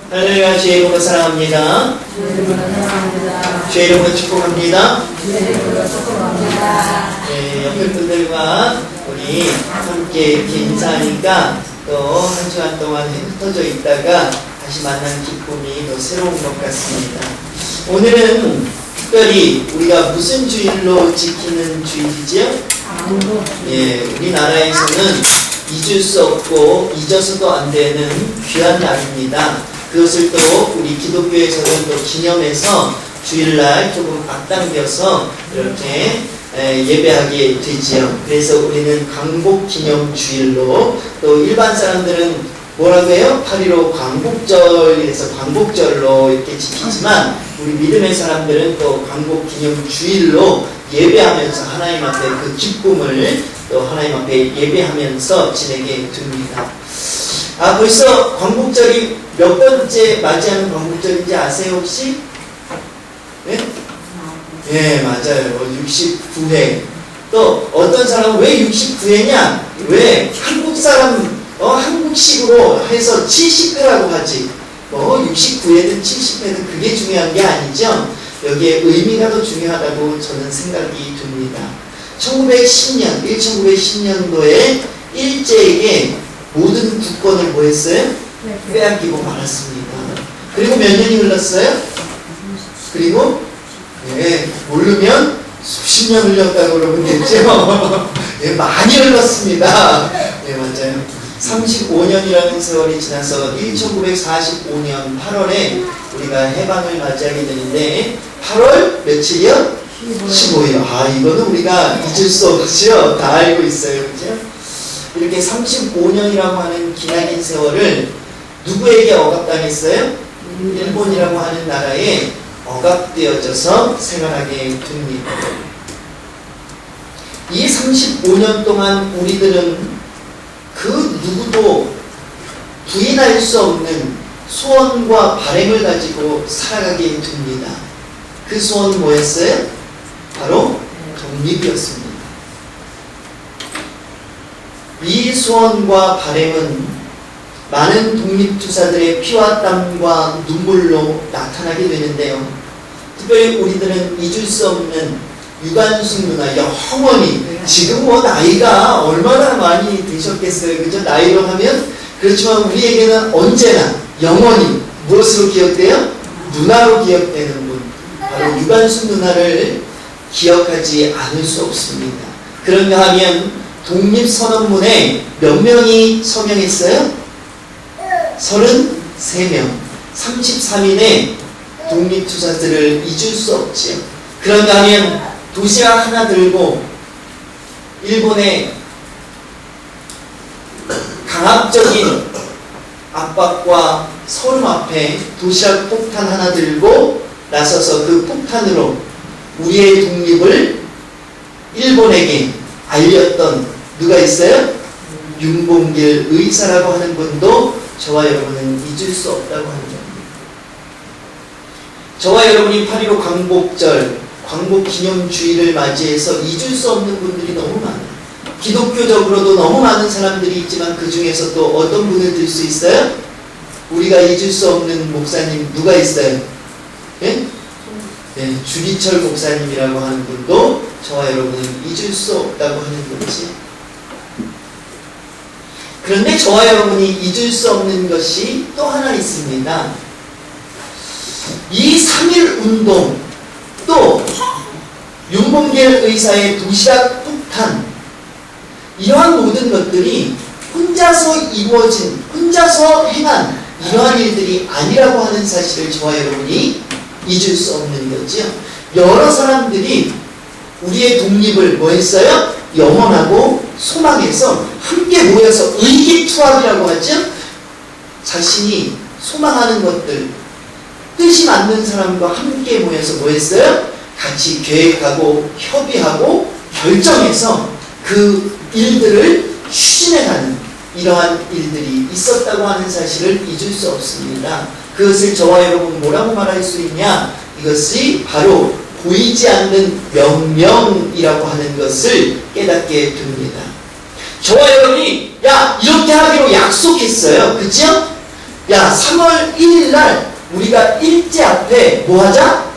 하나님과 주의 이름으로 사랑합니다. 주의 이름으로 축복합니다. 네, 옆에 분들과 우리 함께 이렇게 인사하니까 또 한 주간 동안 흩어져 있다가 다시 만난 기쁨이 더 새로운 것 같습니다. 오늘은 특별히 우리가 무슨 주일로 지키는 주일이지요? 예, 우리나라에서는 잊을 수 없고 잊어서도 안 되는 귀한 날입니다. 그것을 또 우리 기독교에서는 또 기념해서 주일날 조금 앞당겨서 이렇게 예배하게 되지요. 그래서 우리는 광복기념주일로, 또 일반 사람들은 뭐라고 해요? 8.15 광복절에서 광복절로 이렇게 지키지만 우리 믿음의 사람들은 또 광복기념주일로 예배하면서 하나님 앞에 그 기쁨을 또 하나님 앞에 예배하면서 지내게 됩니다. 벌써 광복절이 몇 번째 맞이하는 광복절인지 아세요 혹시? 네? 네, 맞아요. 69회. 또 어떤 사람은 왜 69회냐? 왜 한국 사람 한국식으로 해서 70회라고 하지. 69회든 70회든 그게 중요한 게 아니죠. 여기에 의미가 더 중요하다고 저는 생각이 듭니다. 1910년도에 일제에게 모든 국권을 뭐 했어요? 빼앗기고 말았습니다. 그리고 몇 년이 흘렀어요? 그리고 모르면 수십 년 흘렸다고 그러면 되죠. 많이 흘렀습니다. 네, 맞아요. 35년이라는 세월이 지나서 1945년 8월에 우리가 해방을 맞이하게 되는데 8월 며칠이요? 15일. 이거는 우리가 잊을 수 없죠. 다 알고 있어요. 그죠? 이렇게 35년이라고 하는 기나긴 세월을 누구에게 억압당했어요? 일본이라고 하는 나라에 억압되어져서 생활하게 됩니다. 이 35년 동안 우리들은 그 누구도 부인할 수 없는 소원과 바람을 가지고 살아가게 됩니다. 그 소원은 뭐였어요? 바로 독립이었습니다. 이 소원과 바람은 많은 독립투사들의 피와 땀과 눈물로 나타나게 되는데요. 특별히 우리들은 잊을 수 없는 유관순 누나 영원히, 지금 나이가 얼마나 많이 되셨겠어요. 그죠? 나이로 하면. 그렇지만 우리에게는 언제나 영원히 무엇으로 기억돼요? 누나로 기억되는 분. 바로 유관순 누나를 기억하지 않을 수 없습니다. 그런가 하면 독립선언문에 몇 명이 서명했어요? 33명. 33인의 독립투사들을 잊을 수 없지요. 그런가 하면 도시락 하나 들고 일본의 강압적인 압박과 서름 앞에 도시락 폭탄 하나 들고 나서서 그 폭탄으로 우리의 독립을 일본에게 알렸던 누가 있어요? 윤봉길 의사라고 하는 분도 저와 여러분은 잊을 수 없다고 하는 겁니다. 저와 여러분이 8.15 광복절, 광복기념주의를 맞이해서 잊을 수 없는 분들이 너무 많아요. 기독교적으로도 너무 많은 사람들이 있지만 그 중에서 또 어떤 분을 들 수 있어요? 우리가 잊을 수 없는 목사님 누가 있어요? 네? 네, 주기철 목사님이라고 하는 분도 저와 여러분은 잊을 수 없다고 하는 거지. 그런데 저와 여러분이 잊을 수 없는 것이 또 하나 있습니다. 이 3.1 운동, 또 윤봉길 의사의 도시락 폭탄, 이러한 모든 것들이 혼자서 이루어진, 혼자서 행한 이러한 일들이 아니라고 하는 사실을 저와 여러분이 잊을 수 없는 거죠. 여러 사람들이 우리의 독립을 뭐 했어요? 영원하고 소망해서 함께 모여서 의기투합이라고 하죠. 자신이 소망하는 것들, 뜻이 맞는 사람과 함께 모여서 뭐 했어요? 같이 계획하고 협의하고 결정해서 그 일들을 추진해가는 이러한 일들이 있었다고 하는 사실을 잊을 수 없습니다. 그것을 저와 여러분 뭐라고 말할 수 있냐? 이것이 바로 보이지 않는 명령이라고 하는 것을 깨닫게 됩니다. 저와 여러분이 이렇게 하기로 약속했어요. 그죠? 야, 3월 1일 날 우리가 일제 앞에 뭐 하자?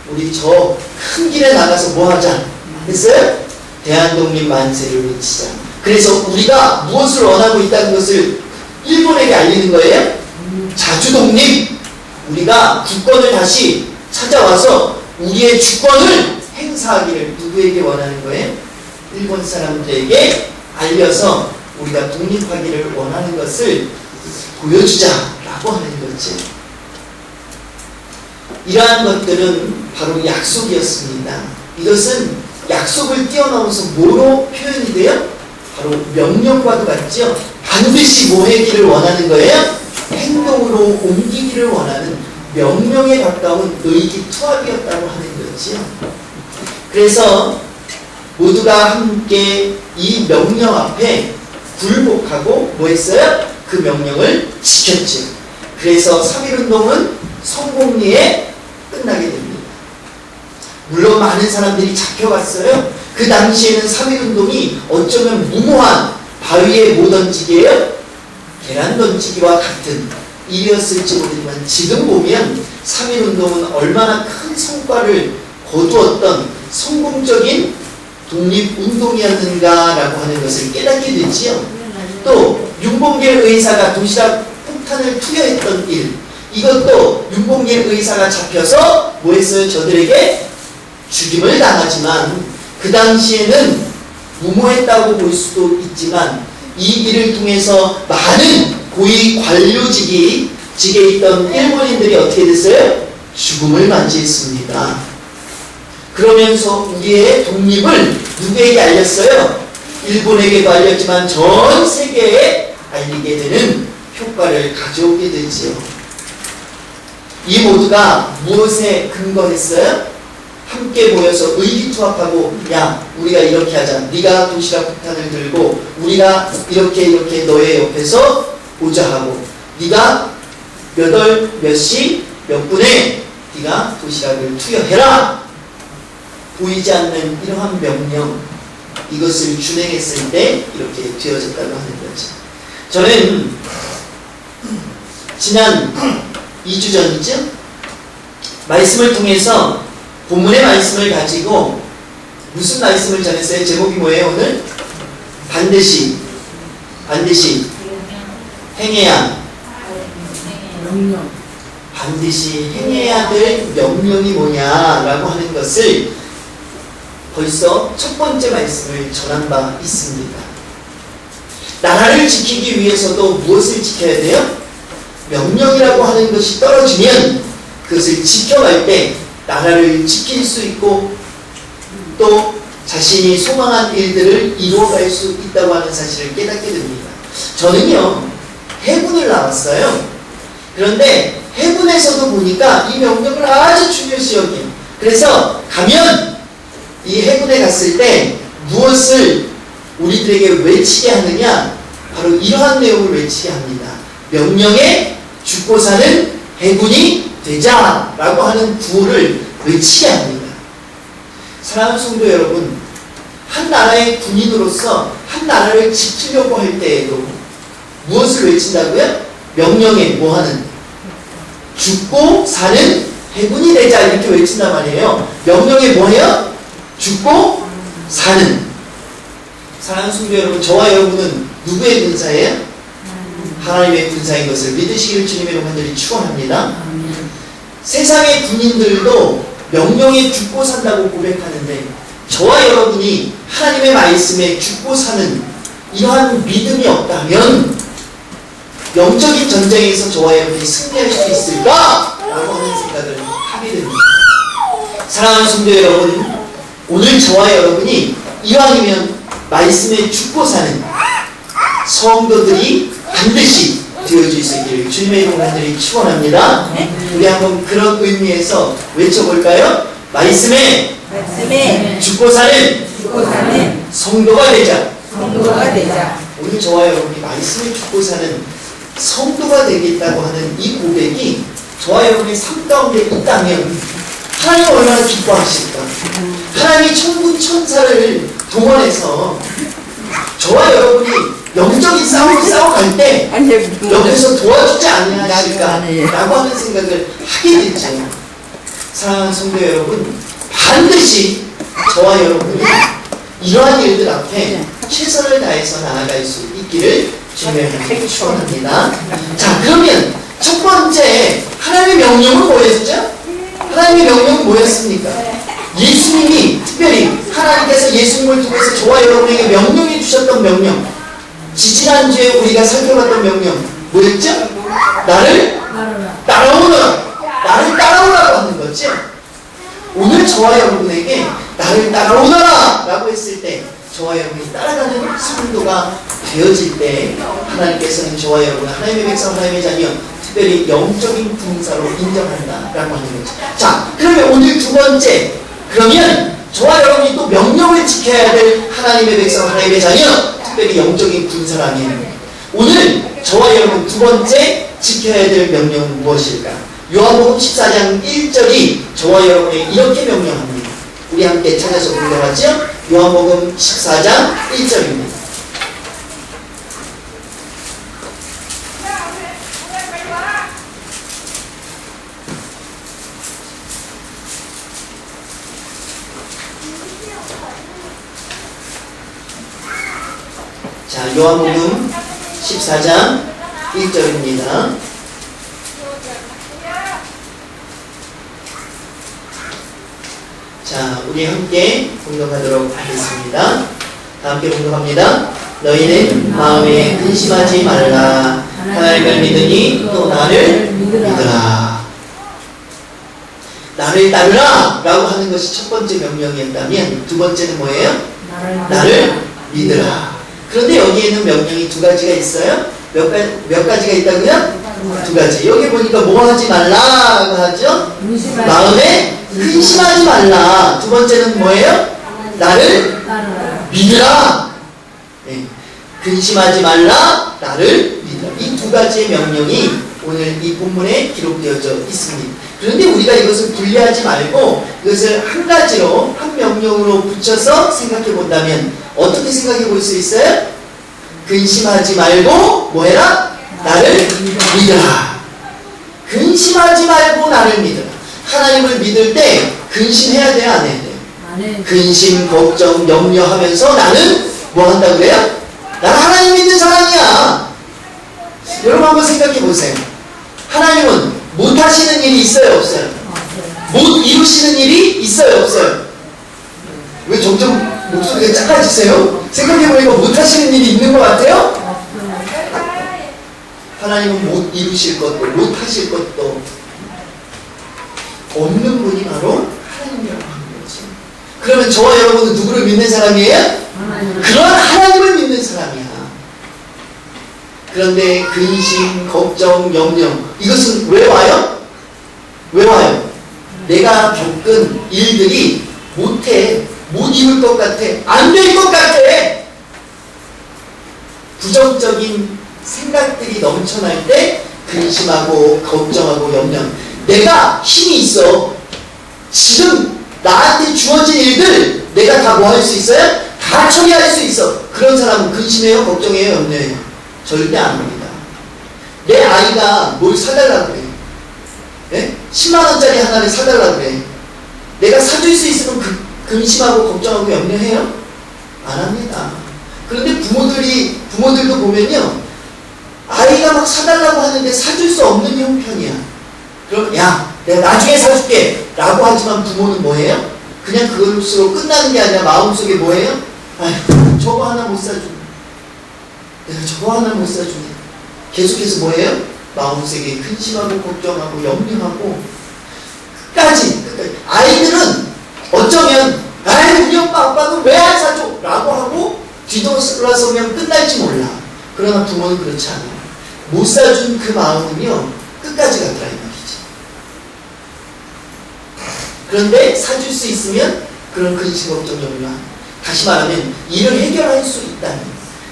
우리 저 큰 길에 나가서 뭐 하자? 했어요? 대한독립 만세를 외치자. 그래서 우리가 무엇을 원하고 있다는 것을 일본에게 알리는 거예요? 자주독립. 우리가 주권을 다시 찾아와서 우리의 주권을 행사하기를 누구에게 원하는 거예요? 일본 사람들에게 알려서 우리가 독립하기를 원하는 것을 보여주자라고 하는 거지. 이러한 것들은 바로 약속이었습니다. 이것은 약속을 뛰어넘어서 뭐로 표현이 돼요? 바로 명령과도 같죠? 반드시 뭐 하기를 원하는 거예요? 행동으로 옮기기를 원하는 명령에 가까운 의기투합이었다고 하는 거지요. 그래서 모두가 함께 이 명령 앞에 굴복하고 뭐 했어요? 그 명령을 지켰죠. 그래서 3.1운동은 성공리에 끝나게 됩니다. 물론 많은 사람들이 잡혀갔어요. 그 당시에는 3.1운동이 어쩌면 무모한 바위에 뭐 던지기예요? 계란 던지기와 같은 일이었을지 모르지만 지금 보면 3.1운동은 얼마나 큰 성과를 거두었던 성공적인 독립운동이었는가라고 하는 것을 깨닫게 되지요. 또 윤봉길 의사가 도시락 폭탄을 투여했던 일, 이것도 윤봉길 의사가 잡혀서 뭐 했어요? 저들에게 죽임을 당하지만 그 당시에는 무모했다고 볼 수도 있지만 이 일을 통해서 많은 고위 관료직에 있던 일본인들이 어떻게 됐어요? 죽음을 맞이했습니다. 그러면서 우리의 독립을 누구에게 알렸어요? 일본에게도 알렸지만 전 세계에 알리게 되는 효과를 가져오게 되지요. 이 모두가 무엇에 근거했어요? 함께 모여서 의기투합하고, 야, 우리가 이렇게 하자. 네가 도시락 폭탄을 들고 우리가 이렇게 너의 옆에서 보자 하고, 네가 몇 시 몇 분에 네가 도시락을 투여해라. 보이지 않는 이러한 명령, 이것을 준행했을 때 이렇게 되어졌다고 하는 거죠. 저는 지난 2주 전이죠? 말씀을 통해서 본문의 말씀을 가지고 무슨 말씀을 전했어요? 제목이 뭐예요 오늘? 반드시 행해야, 반드시 행해야 될 명령이 뭐냐라고 하는 것을 벌써 첫 번째 말씀을 전한 바 있습니다. 나라를 지키기 위해서도 무엇을 지켜야 돼요? 명령이라고 하는 것이 떨어지면 그것을 지켜갈 때 나라를 지킬 수 있고 또 자신이 소망한 일들을 이루어갈 수 있다고 하는 사실을 깨닫게 됩니다. 저는요, 해군을 나왔어요. 그런데 해군에서도 보니까 이 명령을 아주 중요시 여겨요. 그래서 가면 이 해군에 갔을 때 무엇을 우리들에게 외치게 하느냐? 바로 이러한 내용을 외치게 합니다. 명령에 죽고 사는 해군이 되자라고 하는 구호를 외치게 합니다. 사랑하는 성도 여러분, 한 나라의 군인으로서 한 나라를 지키려고 할 때에도 무엇을 외친다고요? 명령에 뭐하는? 죽고 사는 해군이 되자 이렇게 외친단 말이에요. 명령에 뭐해요? 죽고 사는. 사랑하는 성도 여러분, 저와 여러분은 누구의 군사예요? 하나님의 군사인 것을 믿으시기를 주님의 이름으로 축원합니다. 세상의 군인들도 명령에 죽고 산다고 고백하는데 저와 여러분이 하나님의 말씀에 죽고 사는 이러한 믿음이 없다면 영적인 전쟁에서 저와 여러분이 승리할 수 있을까? 라고 하는 생각을 하게 됩니다. 사랑하는 성도 여러분, 오늘 저와 여러분이 이왕이면 말씀에 죽고 사는 성도들이 반드시 되어질 수 있기를 주님의 이름으로 축원합니다. 우리 한번 그런 의미에서 외쳐볼까요? 말씀에 죽고 사는 성도가 되자. 오늘 저와 여러분이 말씀에 죽고 사는 성도가 되겠다고 하는 이 고백이 저와 여러분의 삶 가운데 있다면 하나님 얼마나 기뻐하실까? 하나님이 천군 천사를 동원해서 저와 여러분이 영적인 싸움을 싸워갈 때 아니, 옆에서 도와주지 않으실까 나도 안 해요. 라고 하는 생각을 하게 되죠. 사랑하는 성도 여러분, 반드시 저와 여러분이 이러한 일들 앞에 최선을 다해서 나아갈 수 있기를 주님의 이름으로 축원합니다. 자, 그러면 첫 번째 하나님의 명령은 뭐였죠? 하나님의 명령은 뭐였습니까? 예수님이 특별히 하나님께서 예수님을 통해서 저와 여러분에게 명령해 주셨던 명령, 지지난주에 우리가 살펴봤던 명령 뭐였죠? 나를 따라오너라. 나를 따라오라고 하는 거죠. 오늘 저와 여러분에게 나를 따라오너라 라고 했을 때 저와 여러분이 따라가는 성도가 되어질 때 하나님께서는 저와 여러분 하나님의 백성 하나님의 자녀 특별히 영적인 군사로 인정한다 라고 하는 거죠. 자, 그러면 오늘 두 번째, 그러면 저와 여러분이 또 명령을 지켜야 될 하나님의 백성 하나님의 자녀 특별히 영적인 군사라면 오늘 저와 여러분 두 번째 지켜야 될 명령은 무엇일까? 요한복음 14장 1절이 저와 여러분에게 이렇게 명령합니다. 우리 함께 찾아서 공경하죠? 요한복음 14장 1절입니다. 자, 요한복음 14장 1절입니다. 자, 우리 함께 공동하도록 하겠습니다. 다 함께 공동합니다. 너희는 마음에 근심하지 말라. 하나님을 믿으니 또 나를 믿으라. 나를 따르라 라고 하는 것이 첫 번째 명령이었다면 두 번째는 뭐예요? 나를 믿으라. 그런데 여기에는 명령이 두 가지가 있어요. 몇 가지가 있다고요? 두 가지. 여기 보니까 뭐 하지 말라라고 하죠? 마음에 근심하지 말라. 두 번째는 뭐예요? 나를 믿으라. 네. 근심하지 말라. 나를 믿으라. 이 두 가지의 명령이 오늘 이 본문에 기록되어져 있습니다. 그런데 우리가 이것을 분리하지 말고 이것을 한 가지로 한 명령으로 붙여서 생각해 본다면 어떻게 생각해 볼 수 있어요? 근심하지 말고 뭐해라? 나를 믿으라. 근심하지 말고 나를 믿으라. 하나님을 믿을 때 근심해야 돼요? 안 해야 돼요? 근심, 걱정, 염려하면서 나는 뭐 한다고 그래요? 나는 하나님 믿는 사람이야. 여러분 한번 생각해 보세요. 하나님은 못하시는 일이 있어요? 없어요? 못 이루시는 일이 있어요? 없어요? 왜 점점 목소리가 작아지세요? 생각해보니까 못하시는 일이 있는 것 같아요? 하나님은 못 이루실 것도 못하실 것도 없는 분이 바로 하나님이라고 하는 거죠. 그러면 저와 여러분은 누구를 믿는 사람이에요? 그런 하나님을 믿는 사람이야. 그런데 근심, 걱정, 염려 이것은 왜 와요? 왜 와요? 내가 겪은 일들이 못해, 못 이룰 것 같아, 안 될 것 같아. 부정적인 생각들이 넘쳐날 때 근심하고 걱정하고 염려. 내가 힘이 있어. 지금 나한테 주어진 일들 내가 다 뭐 할 수 있어요? 다 처리할 수 있어. 그런 사람은 근심해요? 걱정해요? 염려해요? 절대 안 합니다. 내 아이가 뭘 사달라고 그래. 네? 10만원짜리 하나를 사달라고 그래. 내가 사줄 수 있으면 근심하고 걱정하고 염려해요? 안 합니다. 그런데 부모들도 보면요, 아이가 막 사달라고 하는데 사줄 수 없는 형편이야. 그럼 야, 내가 나중에 사줄게 라고 하지만 부모는 뭐예요? 그냥 그것으로 끝나는 게 아니라 마음속에 뭐예요? 아휴, 저거 하나 못 사주네. 내가 저거 하나 못 사주네. 계속해서 뭐예요? 마음속에 근심하고 걱정하고 염려하고 끝까지. 아이들은 어쩌면 아이 우리 엄마 아빠는 왜 안 사줘? 라고 하고 뒤돌아서면 끝날지 몰라. 그러나 부모는 그렇지 않아요. 못 사준 그 마음은요 끝까지 가더라 이 말이지. 그런데 사줄 수 있으면 그런 근심 걱정 염려, 다시 말하면 일을 해결할 수 있다는.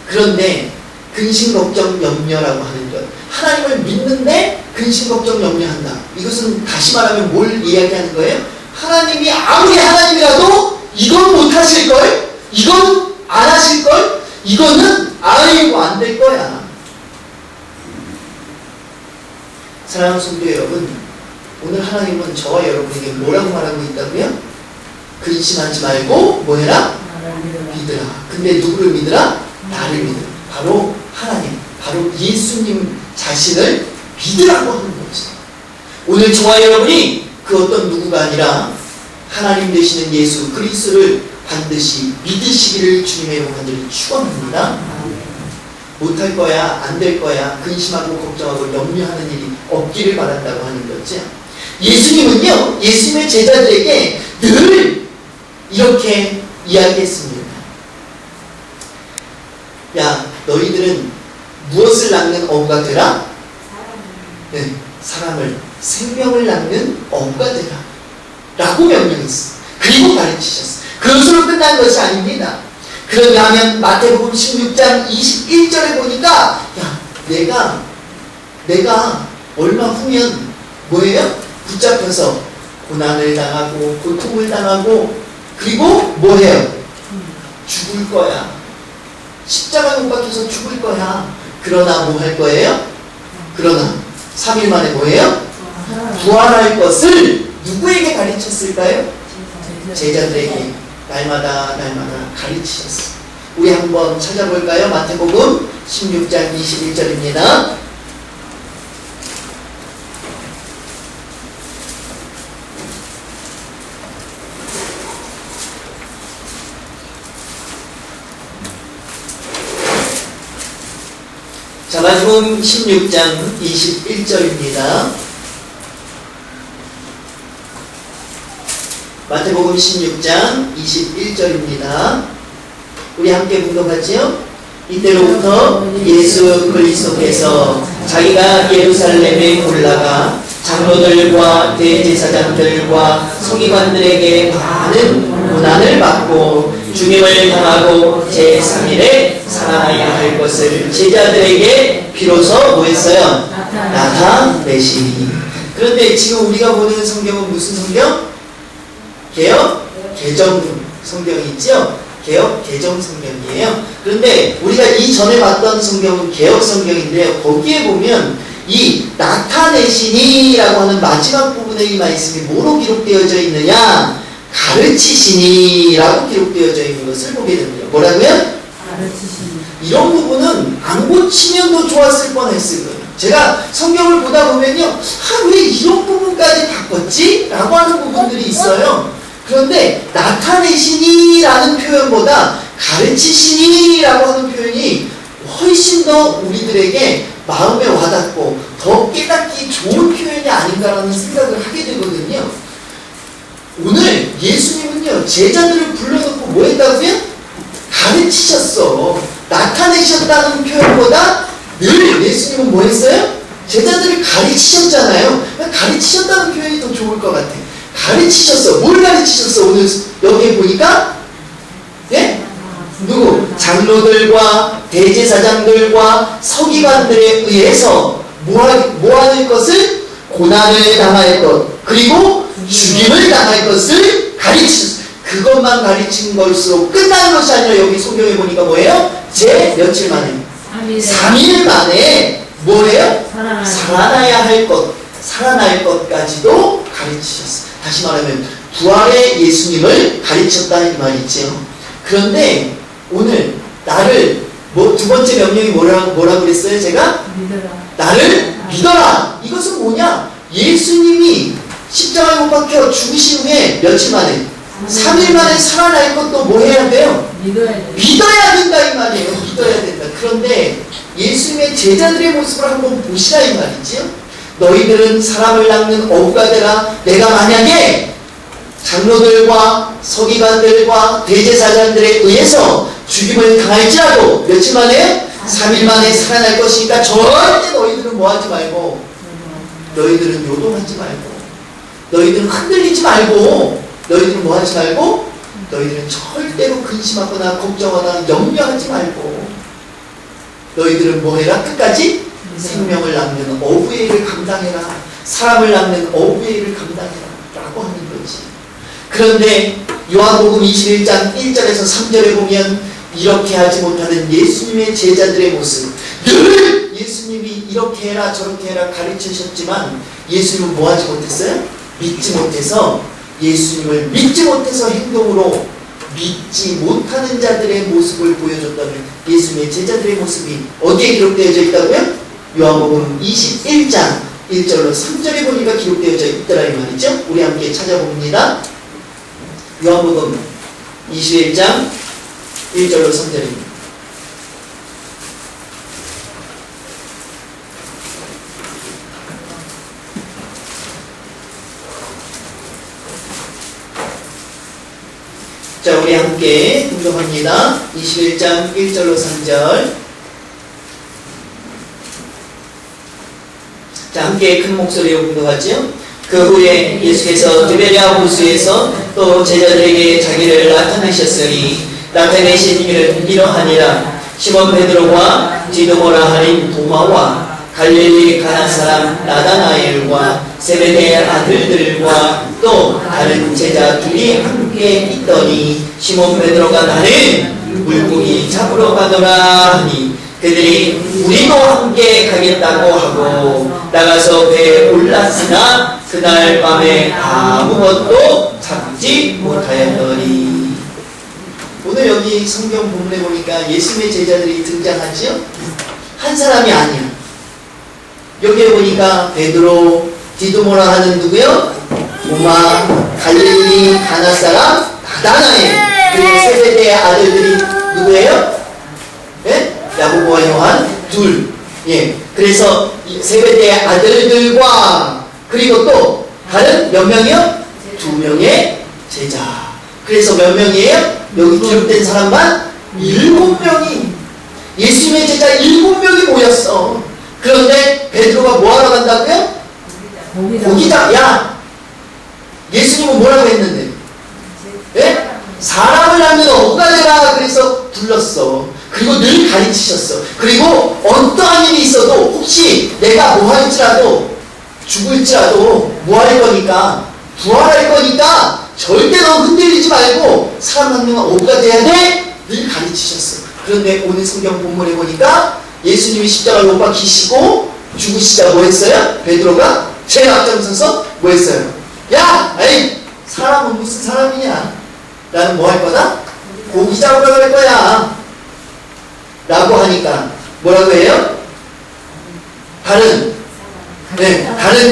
그런데 근심 걱정 염려라고 하는 것, 하나님을 믿는데 근심 걱정 염려한다. 이것은 다시 말하면 뭘 이야기하는 거예요? 하나님이 아무리 하나님이라도 이건 못하실걸, 이건 안 하실걸, 이거는 아이고 안 될 거야. 사랑하는 성도 여러분, 오늘 하나님은 저와 여러분에게 뭐라고 말하고 있다고요? 근심하지 말고 뭐 해라? 믿으라. 근데 누구를 믿으라? 나를 믿으라. 바로 하나님, 바로 예수님 자신을 믿으라고 하는 거죠. 오늘 저와 여러분이 그 어떤 누구가 아니라 하나님 되시는 예수 그리스도를 반드시 믿으시기를 주님의 영광을 축원합니다. 못할 거야, 안 될 거야, 근심하고 걱정하고 염려하는 일이 없기를 바란다고 하는 거죠. 예수님은요, 예수님의 제자들에게 늘 이렇게 이야기했습니다. 야, 너희들은 무엇을 낳는 어부가 되라? 네, 사람을, 생명을 낳는 어부가 되라 라고 명령했어. 그리고 가르치셨어. 그것으로 끝난 것이 아닙니다. 그러면 마태복음 16장 21절에 보니까 야, 내가 얼마 후면 뭐예요? 붙잡혀서 고난을 당하고 고통을 당하고 그리고 뭐해요? 죽을 거야. 십자가에 못 박혀서 죽을 거야. 그러나 뭐 할 거예요? 그러나 3일 만에 뭐예요? 부활할 것을 누구에게 가르쳤을까요? 제자들에게 날마다 가르치셨어요. 우리 한번 찾아볼까요? 마태복음 16장 21절입니다. 자, 마태복음 16장 21절입니다. 마태복음 16장 21절입니다. 우리 함께 묵독하지요? 이때로부터 예수 그리스도께서 자기가 예루살렘에 올라가 장로들과 대제사장들과 서기관들에게 많은 고난을 받고 죽임을 당하고 제3일에 살아나야 할 것을 제자들에게 비로소 뭐 했어요? 나타내시니. 그런데 지금 우리가 보는 성경은 무슨 성경? 개역 개정 성경이 있죠? 개역 개정 성경이에요. 그런데 우리가 이전에 봤던 성경은 개역 성경인데요. 거기에 보면 이 나타내시니라고 하는 마지막 부분에 이 말씀이 뭐로 기록되어져 있느냐? 가르치시니라고 기록되어져 있는 것을 보게 됩니다. 뭐라고요? 가르치시니. 이런 부분은 안 고치면 더 좋았을 뻔했을 거예요. 제가 성경을 보다 보면요, 왜 이런 부분까지 바꿨지? 라고 하는 부분들이 있어요. 그런데 나타내시니라는 표현보다 가르치시니라고 하는 표현이 훨씬 더 우리들에게 마음에 와닿고 더 깨닫기 좋은 표현이 아닌가라는 생각을 하게 되거든요. 오늘 예수님은요, 제자들을 불러놓고 뭐 했다고요? 가르치셨어. 나타내셨다는 표현보다 늘 예수님은 뭐 했어요? 제자들을 가르치셨잖아요. 가르치셨다는 표현이 더 좋을 것 같아. 가르치셨어. 뭘 가르치셨어? 오늘 여기에 보니까 네? 누구? 장로들과 대제사장들과 서기관들에 의해서 뭐 하는 것을? 고난을 당할 것, 그리고 죽임을 당할 것을 가르치셨어. 그것만 가르친 것으로 끝나는 것이 아니라 여기 성경에 보니까 뭐예요? 며칠 만에? 3일 만에 뭐예요? 살아나야 할 것, 살아날 것까지도 가르치셨어. 다시 말하면 부활의 예수님을 가르쳤다 이 말이죠. 그런데 오늘 나를 두 번째 명령이 뭐라고 그랬어요? 제가? 믿어라. 나를 믿어라. 이것은 뭐냐? 예수님이 십자가에 못 박혀 죽으신 후에 며칠 만에? 3일 만에 살아날 것도 뭐 해야 돼요? 믿어야 된다 이 말이에요. 믿어야 된다. 그런데 예수님의 제자들의 모습을 한번 보시라 이 말이지요. 너희들은 사람을 낚는 어부가 되라. 내가 만약에 장로들과 서기관들과 대제사장들에 의해서 죽임을 당할지라도 며칠 만에? 3일 만에 살아날 것이니까 절대 너희들은 뭐하지 말고, 너희들은 요동하지 말고, 너희들은 흔들리지 말고, 너희들은 뭐하지 말고, 너희들은 절대로 근심하거나 걱정하거나 염려하지 말고, 너희들은 뭐해라? 끝까지 생명을 낳는 어부의 일을 감당해라. 사람을 낳는 어부의 일을 감당해라 라고 하는 거지. 그런데 요한복음 21장 1절에서 3절에 보면 이렇게 하지 못하는 예수님의 제자들의 모습. 늘 예수님이 이렇게 해라 저렇게 해라 가르치셨지만 예수님은 뭐 하지 못했어요? 믿지 못해서, 예수님을 믿지 못해서 행동으로 믿지 못하는 자들의 모습을 보여줬다면 예수님의 제자들의 모습이 어디에 기록되어져 있다고요? 요한복음 21장 1절로 3절에 보니까 기록되어져 있더라 이 말이죠. 우리 함께 찾아봅니다. 요한복음 21장 1절로 3절입니다. 자, 우리 함께 공독합니다. 21장 1절로 3절. 자, 함께 큰 목소리로 공독하죠. 그 후에 예수께서 디베랴 호수에서 또 제자들에게 자기를 나타내셨으니 나타내신 일은 이러하니라. 시몬 베드로와 디도모라 하는 도마와 갈릴리 가나 사람 나다나엘과 세베대의 아들들과 또 다른 제자 둘이 함께 있더니 시몬 베드로가 나는 물고기 잡으러 가더라 하니 그들이 우리도 함께 가겠다고 하고 나가서 배에 올랐으나 그날 밤에 아무것도 잡지 못하였더니. 오늘 여기 성경 본문에 보니까 예수님의 제자들이 등장하죠? 한 사람이 아니야. 여기에 보니까 베드로, 디도모라 하는 누구요? 도마, 갈릴리 가나 사람 나다나엘, 그리고 세베대의 아들들이 누구예요? 예? 야고보와 요한 둘. 예. 그래서 세베대의 아들들과 그리고 또 다른 몇 명이요? 2명의 제자. 그래서 몇 명이에요? 여기 기록된 사람만 7명이. 예수님의 제자 7명이 모였어. 그런데 베드로가 뭐하러 간다고요? 고기다. 야, 예수님은 뭐라고 했는데? 예? 사람을 낳는 어부가 되라 그래서 불렀어. 그리고 늘 가르치셨어. 그리고 어떠한 일이 있어도 혹시 내가 뭐 할지라도 죽을지라도 뭐 할 거니까 부활할 거니까 절대 너 흔들리지 말고 사람 낳는 어부가 돼야 돼. 늘 가르치셨어. 그런데 오늘 성경 본문에 보니까 예수님이 십자가를 못 박히시고 죽으시자 뭐 했어요? 베드로가 제일 앞장서서 뭐 했어요? 야! 에이! 사람은 무슨 사람이냐? 나는 뭐 할 거다? 고기 잡으러 갈 거야. 라고 하니까 뭐라고 해요? 다른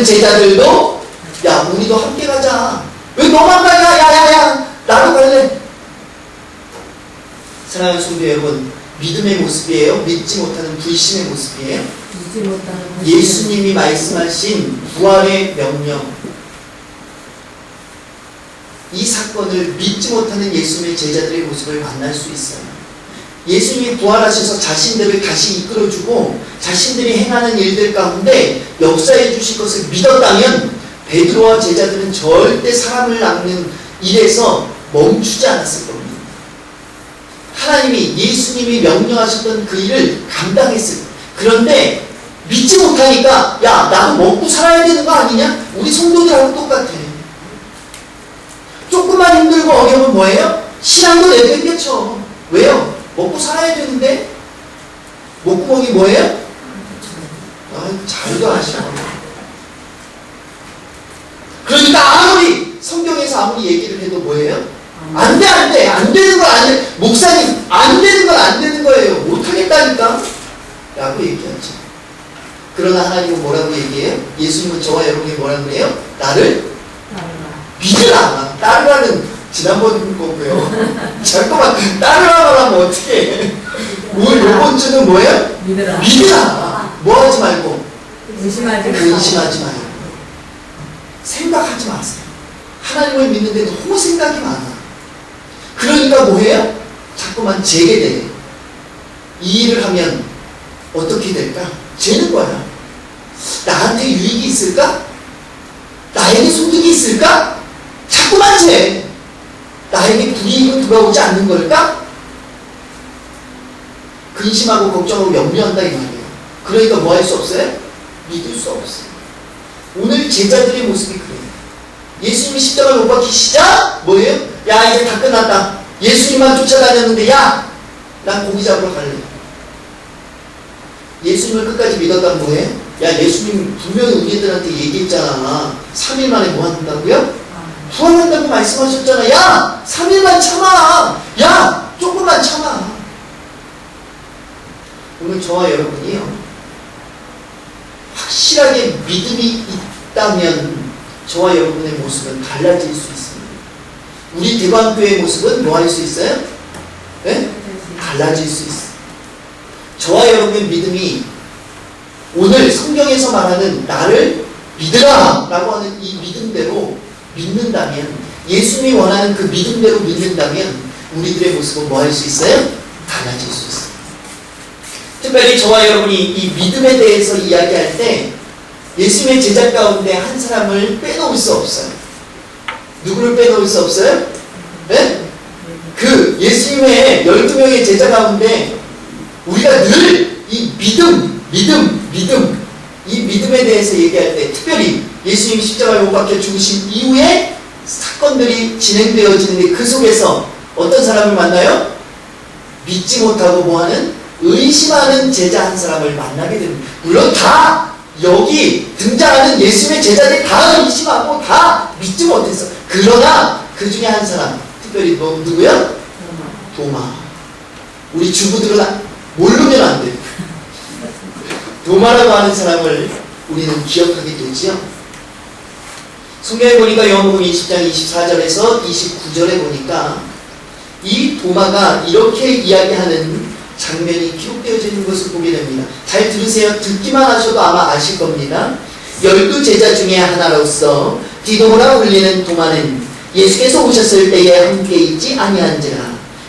제자들도 야, 우리도 함께 가자. 왜 너만 가냐? 야야야! 나도 갈래. 사랑하는 성도 여러분, 믿음의 모습이에요? 믿지 못하는 불신의 모습이에요? 예수님이 말씀하신 부활의 명령, 이 사건을 믿지 못하는 예수님의 제자들의 모습을 만날 수 있어요. 예수님이 부활하셔서 자신들을 다시 이끌어주고 자신들이 행하는 일들 가운데 역사해 주실 것을 믿었다면 베드로와 제자들은 절대 사람을 낚는 일에서 멈추지 않았을 겁니다. 하나님이 예수님이 명령하셨던 그 일을 감당했을 거예요. 그런데 믿지 못하니까 야, 나도 먹고 살아야 되는 거 아니냐? 우리 성도들하고 똑같아. 조금만 힘들고 어려우면 뭐예요? 신앙도 내팽개쳐. 왜요? 먹고 살아야 되는데 목구멍이 뭐예요? 잘도 아시죠. 그러니까 아무리 성경에서 아무리 얘기를 해도 뭐예요? 안 되는 건 안 돼. 목사님, 안 되는 건 안 되는 거예요. 못하겠다니까 라고 얘기하죠. 그러나 하나님은 뭐라고 얘기해요? 예수님은 저와 여러분이 뭐라고 해요? 나를 믿으라. 따르라는 지난번 거고요. 잠깐만, 따르라고 하면 어떻게 해? 오늘 요번 주는 뭐예요? 믿으라. 뭐 하지 말고? 의심하지 말고. 생각하지 마세요. 하나님을 믿는데 너무 생각이 많아. 그러니까 뭐해요? 자꾸만 재게 돼. 이 일을 하면 어떻게 될까? 재는 거야. 나한테 유익이 있을까? 나에게 소득이 있을까? 자꾸만 재. 나에게 불이익은 돌아오지 않는 걸까? 근심하고 걱정하고 염려한다 이 말이에요. 그러니까 뭐 할 수 없어요? 믿을 수 없어요. 오늘 제자들의 모습이 그래요. 예수님이 십자가를 못 박히시자 뭐예요? 야, 이제 다 끝났다. 예수님만 쫓아다녔는데 야, 난 고기 잡으러 갈래. 예수님을 끝까지 믿었다는 뭐예요? 야, 예수님 분명히 우리들한테 얘기했잖아. 3일 만에 뭐 한다고요? 부활한다고 말씀하셨잖아. 야! 3일만 참아! 야! 조금만 참아! 오늘 저와 여러분이요, 확실하게 믿음이 있다면 저와 여러분의 모습은 달라질 수 있습니다. 우리 대광교회의 모습은 뭐 할 수 있어요? 네? 달라질 수 있어요. 저와 여러분의 믿음이 오늘 성경에서 말하는 나를 믿으라 라고 하는 이 믿음대로 믿는다면, 예수님이 원하는 그 믿음대로 믿는다면 우리들의 모습은 뭐 할 수 있어요? 달라질 수 있어요. 특별히 저와 여러분이 이 믿음에 대해서 이야기할 때 예수님의 제자 가운데 한 사람을 빼놓을 수 없어요. 누구를 빼놓을 수 없어요? 네? 그 예수님의 12명의 제자 가운데 우리가 늘 이 이 믿음에 대해서 얘기할 때, 특별히 예수님이 십자가에 못 박혀 죽으신 이후에 사건들이 진행되어지는데 그 속에서 어떤 사람을 만나요? 믿지 못하고 뭐하는? 의심하는 제자 한 사람을 만나게 됩니다. 물론 다 여기 등장하는 예수님의 제자들이 다 의심하고 다 믿지 못했어. 그러나 그 중에 한 사람, 특별히 누구야? 도마. 우리 주부들은 모르면 안 돼. 도마라고 하는 사람을 우리는 기억하게 되지요. 성경에 보니까 요한복음 20장 24절에서 29절에 보니까 이 도마가 이렇게 이야기하는 장면이 기록되어져 있는 것을 보게 됩니다. 잘 들으세요. 듣기만 하셔도 아마 아실 겁니다. 12제자 중에 하나로서 디도모라 불리는 도마는 예수께서 오셨을 때에 함께 있지 아니한지라.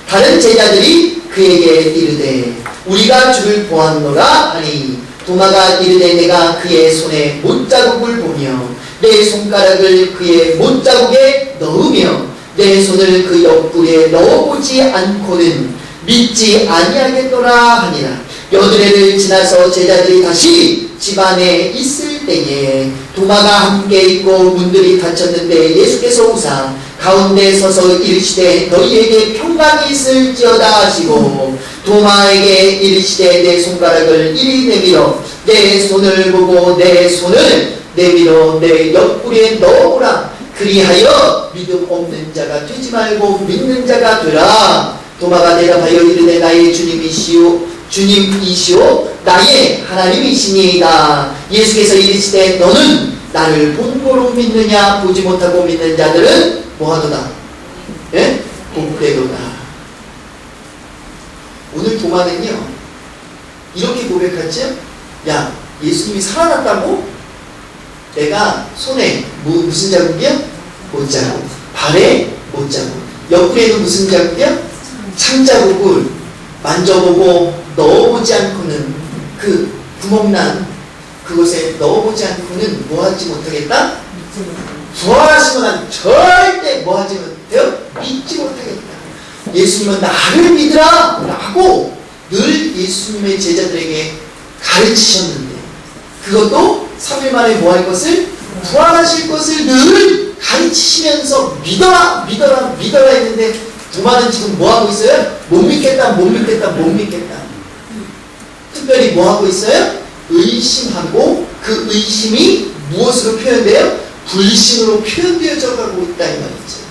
다른 제자들이 그에게 이르되 우리가 주를 보았노라 하니, 도마가 이르되 내가 그의 손에 못자국을 보며 내 손가락을 그의 못자국에 넣으며 내 손을 그 옆구리에 넣어보지 않고는 믿지 아니하겠노라 하니라. 여드레를 지나서 제자들이 다시 집안에 있을 때에 도마가 함께 있고 문들이 닫혔는데 예수께서 오사 가운데 서서 이르시되 너희에게 평강이 있을지어다 하시고, 도마에게 이르시되 내 손가락을 이리 내밀어 내 손을 보고 내 손을 내밀어 내 옆구리에 넣어보라. 그리하여 믿음 없는 자가 되지 말고 믿는 자가 되라. 도마가 대답하여 이르되 나의 주님이시오 나의 하나님이시니이다. 예수께서 이르시되 너는 나를 본고로 믿느냐? 보지 못하고 믿는 자들은 뭐하도다? 예? 복되도다. 오늘 도마는요 이렇게 고백하죠. 야, 예수님이 살아났다고? 내가 손에 무슨 자국이야? 못자국. 발에 못자국. 옆구리에는 무슨 자국이야? 창자국을 만져보고 넣어보지 않고는, 그 구멍난 그곳에 넣어보지 않고는 뭐하지 못하겠다? 부활하시면 난 절대 뭐하지 못해요? 믿지 못하겠다. 예수님은 나를 믿으라 라고 늘 예수님의 제자들에게 가르치셨는데, 그것도 3일 만에 뭐할 것을? 부활하실 것을 늘 가르치시면서 믿어라 했는데, 도마는 지금 뭐하고 있어요? 못 믿겠다. 특별히 뭐하고 있어요? 의심하고, 그 의심이 무엇으로 표현돼요? 불신으로 표현되어져 가고 있다 이 말이죠.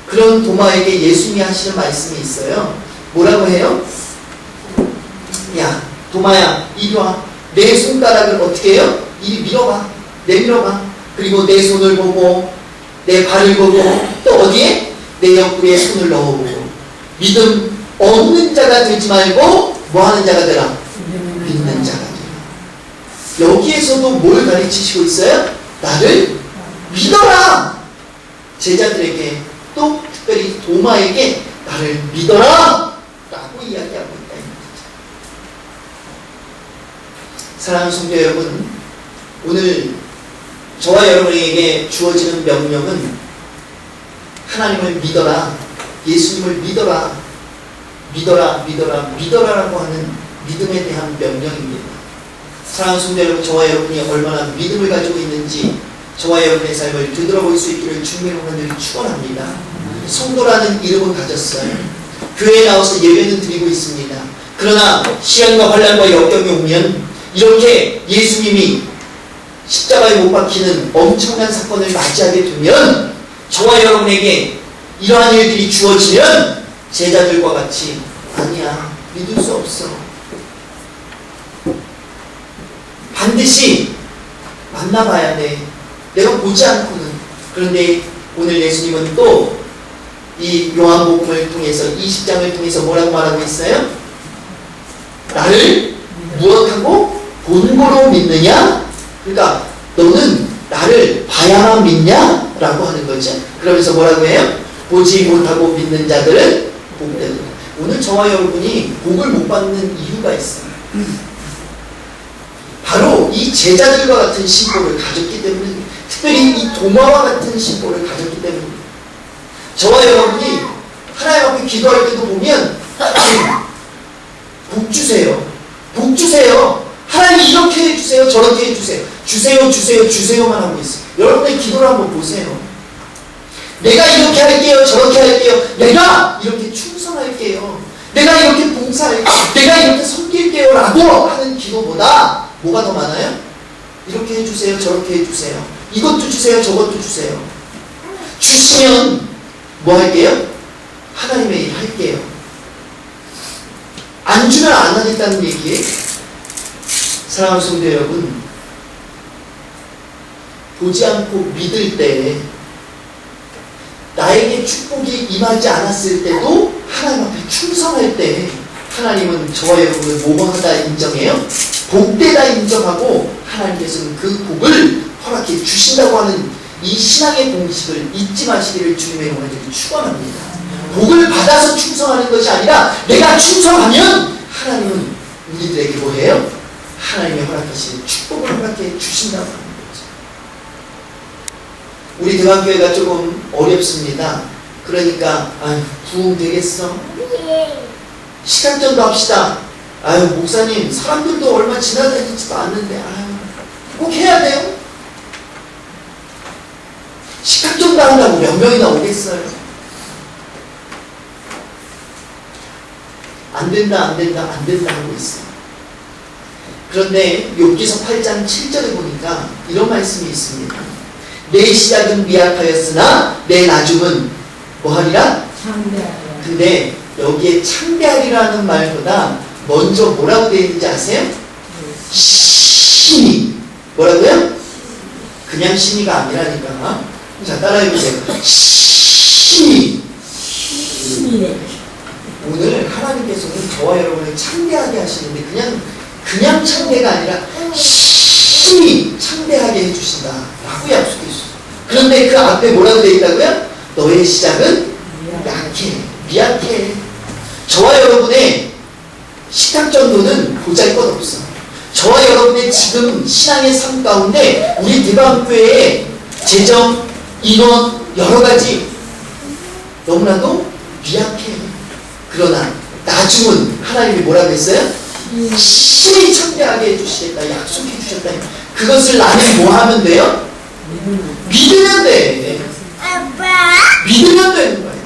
그런 도마에게 예수님이 하시는 말씀이 있어요. 뭐라고 해요? 야, 도마야, 이리 와. 내 손가락을 어떻게 해요? 이리 밀어봐. 내밀어봐. 그리고 내 손을 보고 내 발을 보고 또 어디에? 내 옆구리에 손을 넣어보고. 믿음 없는 자가 되지 말고 뭐하는 자가 되라? 믿는 자가 되라. 여기에서도 뭘 가르치시고 있어요? 나를 믿어라. 제자들에게, 또 특별히 도마에게 나를 믿어라 라고 이야기하고 있다. 사랑하는 성도 여러분, 오늘 저와 여러분에게 주어지는 명령은 하나님을 믿어라, 예수님을 믿어라라고 하는 믿음에 대한 명령입니다. 사랑하는 성도 여러분, 저와 여러분이 얼마나 믿음을 가지고 있는지 저와 여러분의 삶을 되돌아볼 수 있기를 주님의 간절히 축원합니다. 성도라는 이름은 가졌어요. 교회에 나와서 예배는 드리고 있습니다. 그러나 시련과 환난과 역경이 오면 이렇게 예수님이 십자가에 못 박히는 엄청난 사건을 맞이하게 되면 저와 여러분에게 이러한 일들이 주어지면 제자들과 같이 아니야, 믿을 수 없어. 반드시 만나봐야 돼. 내가 보지 않고는. 그런데 오늘 예수님은 또 이 요한복음을 통해서 20장을 통해서 뭐라고 말하고 있어요? 나를 무엇하고 본고로 믿느냐? 그러니까 너는 나를 봐야만 믿냐? 라고 하는 거죠. 그러면서 뭐라고 해요? 보지 못하고 믿는 자들은 복되도다. 오늘 저와 여러분이 복을 못 받는 이유가 있어요. 바로 이 제자들과 같은 신보를 가졌기 때문에, 특별히 이 도마와 같은 신보를 가졌기 때문에, 저와 여러분이 하나님 앞에 기도할 때도 보면 복 주세요, 복 주세요, 하나님 이렇게 해주세요, 저렇게 해주세요, 주세요 주세요 주세요만 하고 있어요. 여러분의 기도를 한번 보세요. 내가 이렇게 할게요, 저렇게 할게요, 내가 이렇게 충성할게요, 내가 이렇게 봉사할게요, 내가 이렇게 섬길게요 라고 하는 기도보다 뭐가 더 많아요? 이렇게 해주세요, 저렇게 해주세요, 이것도 주세요, 저것도 주세요. 주시면 뭐 할게요? 하나님의 일 할게요. 안 주면 안 하겠다는 얘기예요. 사랑하는 성도 여러분, 보지 않고 믿을 때, 나에게 축복이 임하지 않았을 때도 하나님 앞에 충성할 때 하나님은 저와 여러분을 뭐뭐하다 인정해요? 복되다 인정하고 하나님께서는 그 복을 허락해 주신다고 하는 이 신앙의 공식을 잊지 마시기를 주님의 이름으로 축원합니다. 복을 받아서 충성하는 것이 아니라 내가 충성하면 하나님은 우리들에게 뭐해요? 하나님의 허락하시는 축복을 허락해 주신다고 하는 거죠. 우리 대방교회가 조금 어렵습니다. 그러니까 부흥 되겠어? 시간전도 합시다. 목사님 사람들도 얼마 지나다니지도 않는데 꼭 해야 돼요? 식탁전도 한다고 몇 명이나 오겠어요? 안 된다 하고 있어요. 그런데 욥기서 8장 7절에 보니까 이런 말씀이 있습니다. 내 시작은 미약하였으나 내 나중은 뭐하리라? 창대하리라. 근데 여기에 창대하리라는 말보다 먼저 뭐라고 되어 있는지 아세요? 신이. 뭐라고요? 그냥 신이가 아니라니까. 자, 따라해보세요. 신이. 오늘 하나님께서는 저와 여러분을 창대하게 하시는데 그냥 창대가 아니라 신이 창대하게 해주신다 라고 약속했어요. 그런데 그 앞에 뭐라고 되어 있다고요? 너의 시작은 미약해. 저와 여러분의 식탁전도는 보잘것없어. 저와 여러분의 지금 신앙의 삶 가운데 우리 대방교회의 재정, 인원, 여러가지 너무나도 미약해. 그러나 나중은 하나님이 뭐라고 했어요? 신이 창대하게 해주시겠다, 약속해 주셨다. 그것을 나는 뭐 하면 돼요? 믿으면 돼. 믿으면 되는 거예요.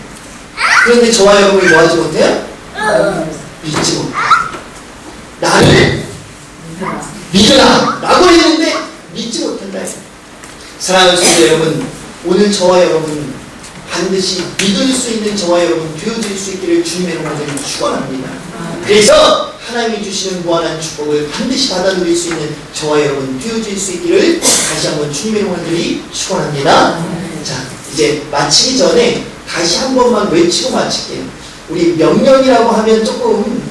그런데 저와 여러분이 뭐 하지 못해요? 믿지 못해. 나를 믿으라 라고 했는데 믿지 못한다. 사랑하는 성도 여러분, 오늘 저와 여러분 반드시 믿을 수 있는 저와 여러분 되어질 수 있기를 주님의 이름으로 축원합니다. 그래서 하나님이 주시는 무한한 축복을 반드시 받아 누릴 수 있는 저와 여러분 되어질 수 있기를 다시 한번 주님의 이름으로 축원합니다. 자, 이제 마치기 전에 다시 한 번만 외치고 마칠게요. 우리 명령이라고 하면 조금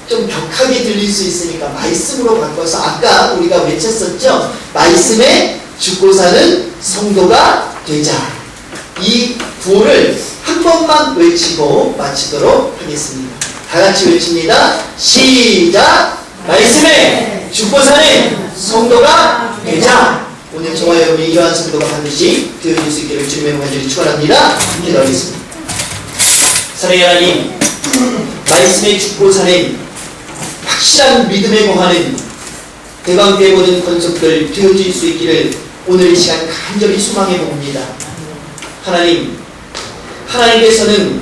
좀 격하게 들릴 수 있으니까 말씀으로 바꿔서 아까 우리가 외쳤었죠? 말씀에 죽고 사는 성도가 되자. 이 구호를 한 번만 외치고 마치도록 하겠습니다. 다 같이 외칩니다. 시작! 말씀에 죽고 사는 성도가 되자. 오늘 저와 여러분이 이러한 성도가 반드시 되어질 수 있기를 주님의 간절히 축원합니다. 기도하겠습니다. 사랑의 하나님, 말씀에 죽고 사는 확실한 믿음에 거하는 대방교회 모든 권속들 되어질 수 있기를 오늘 이 시간 간절히 소망해 봅니다. 하나님, 하나님께서는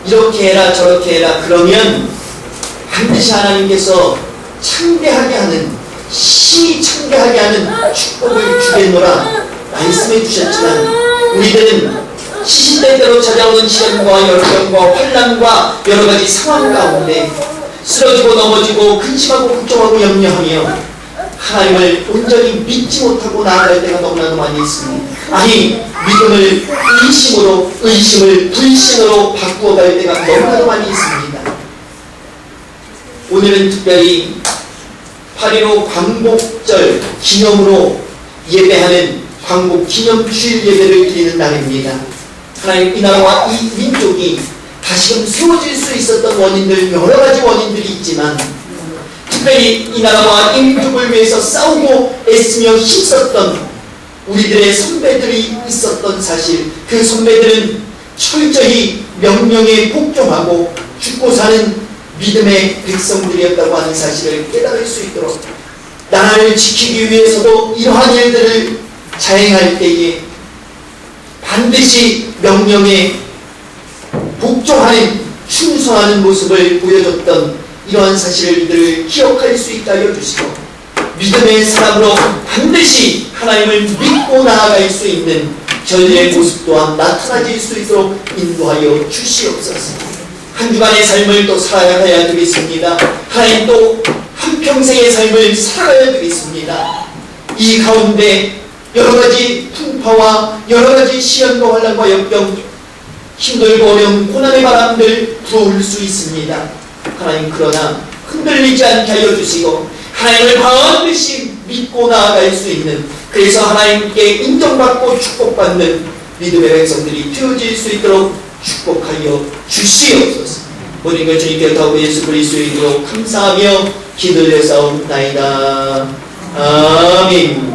이렇게 해라 저렇게 해라 그러면 반드시 하나님께서 창대하게 하는, 심히 창대하게 하는 축복을 주겠노라 말씀해 주셨지만, 우리들은 시시때때로 찾아오는 시련과 역경과 환난과 여러가지 상황 가운데 쓰러지고 넘어지고 근심하고 걱정하고 염려하며 하나님을 온전히 믿지 못하고 나아갈 때가 너무나도 많이 있습니다. 아니, 믿음을 의심으로, 의심을 불신으로 바꾸어갈 때가 너무나도 많이 있습니다. 오늘은 특별히 8.15 광복절 기념으로 예배하는 광복 기념 주일 예배를 드리는 날입니다. 하나님, 이 나라와 이 민족이 다시금 세워질 수 있었던 원인들, 여러 가지 원인들이 있지만, 특별히 이 나라와 이 민족을 위해서 싸우고 애쓰며 힘썼던 우리들의 선배들이 있었던 사실, 그 선배들은 철저히 명령에 복종하고 죽고 사는 믿음의 백성들이었다고 하는 사실을 깨달을 수 있도록, 나라를 지키기 위해서도 이러한 일들을 자행할 때에 반드시 명령에 복종하는, 충성하는 모습을 보여줬던 이러한 사실들을 기억할 수 있게 하여 주시고, 믿음의 사람으로 반드시 하나님을 믿고 나아갈 수 있는 저희의 모습 또한 나타나질 수 있도록 인도하여 주시옵소서. 한 주간의 삶을 또 살아가야 되겠습니다. 하나님, 또 한평생의 삶을 살아가야 되겠습니다. 이 가운데 여러 가지 풍파와 여러 가지 시련과 환난과 역경, 힘들고 어려운 고난의 바람들 불어올 수 있습니다. 하나님, 그러나 흔들리지 않게 하여 주시고 하나님을 반드시 믿고 나아갈 수 있는, 그래서 하나님께 인정받고 축복받는 믿음의 백성들이 되어질 수 있도록 축복하여 주시옵소서. 모든 걸 주님께 타고 예수 그리스도의 이름으로 감사하며 기도를 사옵나이다. 아멘.